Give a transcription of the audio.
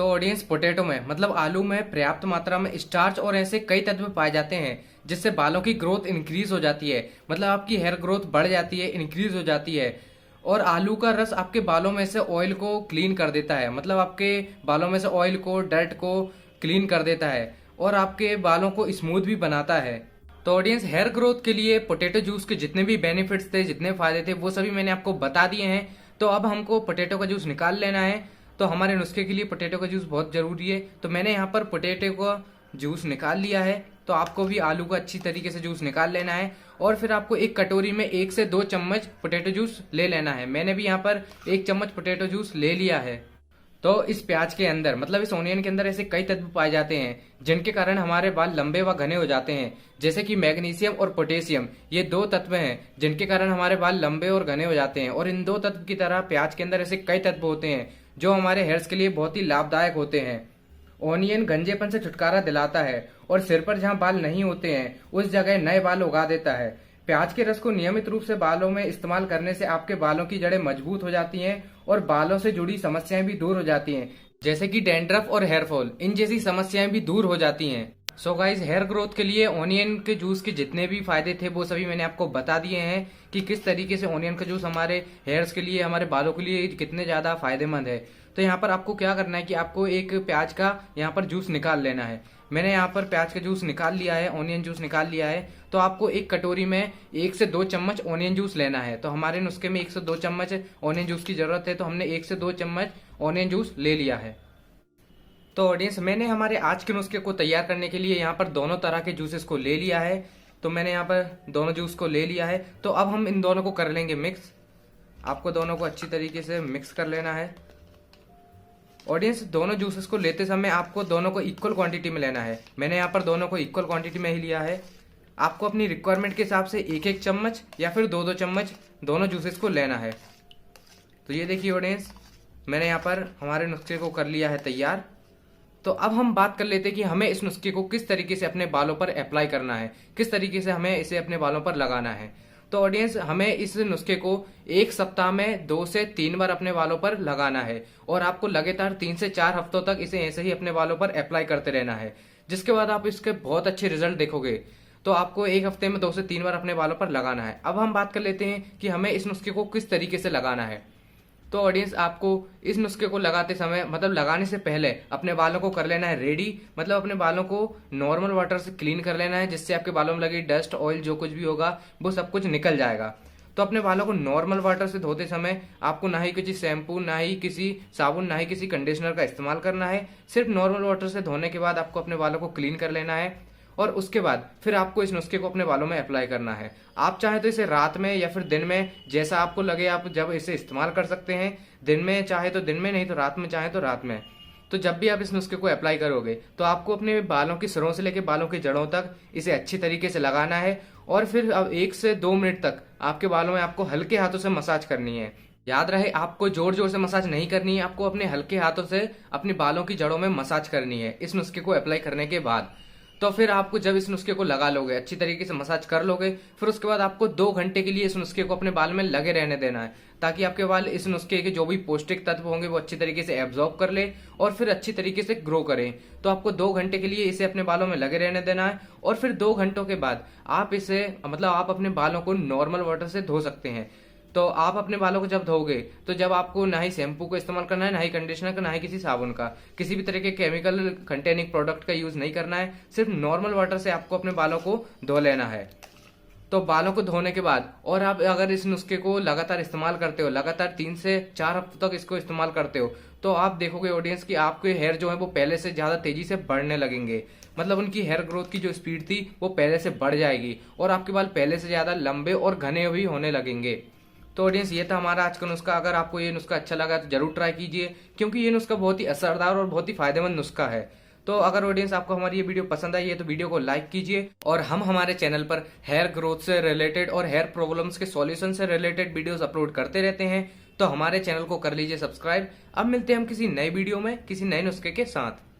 तो audience, potato में मतलब आलू में पर्याप्त मात्रा में स्टार्च और ऐसे कई तत्व पाए जाते हैं जिससे बालों की ग्रोथ इंक्रीज हो जाती है। मतलब आपकी हेयर ग्रोथ बढ़ जाती है, इंक्रीज हो जाती है। और आलू का रस आपके बालों में से ऑयल को क्लीन कर देता है, मतलब आपके बालों में से ऑयल को, डर्ट को क्लीन कर देता है और आपके बालों को स्मूथ भी बनाता है। तो ऑडियंस, हेयर ग्रोथ के लिए पोटैटो जूस के जितने भी बेनिफिट्स थे, जितने फायदे थे, वो सभी मैंने आपको बता दिए हैं। तो अब हमको पोटैटो का जूस निकाल लेना है। तो हमारे नुस्खे के लिए पोटैटो का जूस बहुत जरूरी है। तो मैंने यहाँ पर पोटैटो का जूस निकाल लिया है। तो आपको भी आलू का अच्छी तरीके से जूस निकाल लेना है और फिर आपको एक कटोरी में 1 से 2 चम्मच पोटैटो जूस ले लेना है। मैंने भी यहाँ पर 1 चम्मच पोटैटो जूस ले लिया है। तो इस प्याज के अंदर, मतलब इस ओनियन के अंदर ऐसे कई तत्व पाए जाते हैं जिनके कारण हमारे बाल लंबे व घने हो जाते हैं, जैसे कि मैग्नीशियम और पोटेशियम। ये 2 तत्व हैं जिनके कारण हमारे बाल लंबे और घने हो जाते हैं। और इन 2 तत्व की तरह प्याज के अंदर ऐसे कई तत्व होते हैं जो हमारे हेयर्स के लिए बहुत ही लाभदायक होते हैं। ओनियन गंजेपन से छुटकारा दिलाता है और सिर पर जहां बाल नहीं होते हैं उस जगह नए बाल उगा देता है। प्याज के रस को नियमित रूप से बालों में इस्तेमाल करने से आपके बालों की जड़ें मजबूत हो जाती हैं और बालों से जुड़ी समस्याएं भी दूर हो जाती हैं, जैसे कि डैंड्रफ और हेयर फॉल। इन जैसी समस्याएं भी दूर हो जाती हैं। सो गाइज, हेयर ग्रोथ के लिए ओनियन के जूस के जितने भी फायदे थे वो सभी मैंने आपको बता दिए हैं कि किस तरीके से ओनियन का जूस हमारे हेयर्स के लिए, हमारे बालों के लिए कितने ज्यादा फायदेमंद है। तो यहाँ पर आपको क्या करना है कि आपको एक प्याज का यहाँ पर जूस निकाल लेना है। मैंने यहाँ पर प्याज का जूस निकाल लिया है, ओनियन जूस निकाल लिया है। तो आपको एक कटोरी में 1 से 2 चम्मच ओनियन जूस लेना है। तो हमारे नुस्खे में 1 से 2 चम्मच ओनियन जूस की जरूरत है, तो हमने 1 से 2 चम्मच ओनियन जूस ले लिया है। तो ऑडियंस, मैंने हमारे आज के नुस्खे को तैयार करने के लिए यहाँ पर दोनों तरह के जूसेस को ले लिया है। तो मैंने यहाँ पर दोनों जूस को ले लिया है। तो अब हम इन दोनों को कर लेंगे मिक्स। आपको दोनों को अच्छी तरीके से मिक्स कर लेना है। ऑडियंस, दोनों जूसेस को लेते समय आपको दोनों को इक्वल क्वांटिटी में लेना है। मैंने यहाँ पर दोनों को इक्वल क्वांटिटी में ही लिया है। आपको अपनी रिक्वायरमेंट के हिसाब से 1-1 चम्मच या फिर 2-2 चम्मच दोनों जूसेस को लेना है। तो ये देखिए ऑडियंस, मैंने यहाँ पर हमारे नुस्खे को कर लिया है तैयार। तो अब हम बात कर लेते हैं कि हमें इस नुस्खे को किस तरीके से अपने बालों पर अप्लाई करना है, किस तरीके से हमें इसे अपने बालों पर लगाना है। तो ऑडियंस, हमें इस नुस्खे को 1 सप्ताह में 2 से 3 बार अपने बालों पर लगाना है और आपको लगातार 3 से 4 हफ्तों तक इसे ऐसे ही अपने बालों पर अप्लाई करते रहना है, जिसके बाद आप इसके बहुत अच्छे रिजल्ट देखोगे। तो आपको 1 हफ्ते में 2 से 3 बार अपने बालों पर लगाना है। अब हम बात कर लेते हैं कि हमें इस नुस्खे को किस तरीके से लगाना है। तो ऑडियंस, आपको इस नुस्खे को लगाते समय, मतलब लगाने से पहले, अपने बालों को कर लेना है रेडी। मतलब अपने बालों को नॉर्मल वाटर से क्लीन कर लेना है, जिससे आपके बालों में लगी डस्ट, ऑयल, जो कुछ भी होगा वो सब कुछ निकल जाएगा। तो अपने बालों को नॉर्मल वाटर से धोते समय आपको ना ही किसी शैम्पू, ना ही किसी साबुन, ना ही किसी कंडीशनर का इस्तेमाल करना है। सिर्फ नॉर्मल वाटर से धोने के बाद आपको अपने बालों को क्लीन कर लेना है और उसके बाद फिर आपको इस नुस्खे को अपने बालों में अप्लाई करना है। आप चाहे तो इसे रात में या फिर दिन में, जैसा आपको लगे, आप जब इसे इस्तेमाल कर सकते हैं। दिन में चाहे तो दिन में, नहीं तो रात में चाहे तो रात में। तो जब भी आप इस नुस्खे को अप्लाई करोगे तो आपको अपने बालों की सिरों से लेकर बालों की जड़ों तक इसे अच्छी तरीके से लगाना है और फिर अब 1 से 2 मिनट तक आपके बालों में आपको हल्के हाथों से मसाज करनी है। याद रहे, आपको जोर जोर से मसाज नहीं करनी है, आपको अपने हल्के हाथों से अपने बालों की जड़ों में मसाज करनी है इस नुस्खे को अप्लाई करने के बाद। तो फिर आपको जब इस नुस्खे को लगा लोगे, अच्छी तरीके से मसाज कर लोगे, फिर उसके बाद आपको 2 घंटे के लिए इस नुस्खे को अपने बाल में लगे रहने देना है, ताकि आपके बाल इस नुस्खे के जो भी पौष्टिक तत्व होंगे वो अच्छी तरीके से एब्जॉर्ब कर ले और फिर अच्छी तरीके से ग्रो करें। तो आपको 2 घंटे के लिए इसे अपने बालों में लगे रहने देना है और फिर 2 घंटों के बाद आप इसे, मतलब आप अपने बालों को नॉर्मल वाटर से धो सकते हैं। तो आप अपने बालों को जब धोगे तो जब आपको ना ही शैम्पू का इस्तेमाल करना है, ना ही कंडीशनर का, ना ही किसी साबुन का, किसी भी तरह के केमिकल कंटेनिंग प्रोडक्ट का यूज नहीं करना है। सिर्फ नॉर्मल वाटर से आपको अपने बालों को धो लेना है। तो बालों को धोने के बाद, और आप अगर इस नुस्खे को लगातार इस्तेमाल करते हो, लगातार 3 से 4 हफ्तों तक इसको इस्तेमाल करते हो, तो आप देखोगे ऑडियंस कि आपके हेयर जो है वो पहले से ज्यादा तेजी से बढ़ने लगेंगे। मतलब उनकी हेयर ग्रोथ की जो स्पीड थी वो पहले से बढ़ जाएगी और आपके बाल पहले से ज्यादा लंबे और घने भी होने लगेंगे। तो ऑडियंस, ये था हमारा आज का नुस्खा। अगर आपको ये नुस्खा अच्छा लगा तो जरूर ट्राई कीजिए, क्योंकि ये नुस्खा बहुत ही असरदार और बहुत ही फायदेमंद नुस्खा है। तो अगर ऑडियंस आपको हमारी ये वीडियो पसंद आई है तो वीडियो को लाइक कीजिए और हम हमारे चैनल पर हेयर ग्रोथ से रिलेटेड और हेयर प्रॉब्लम्स के सॉल्यूशन से रिलेटेड वीडियोस अपलोड करते रहते हैं। तो हमारे चैनल को कर लीजिए सब्सक्राइब। अब मिलते हैं हम किसी नए वीडियो में किसी नए नुस्खे के साथ।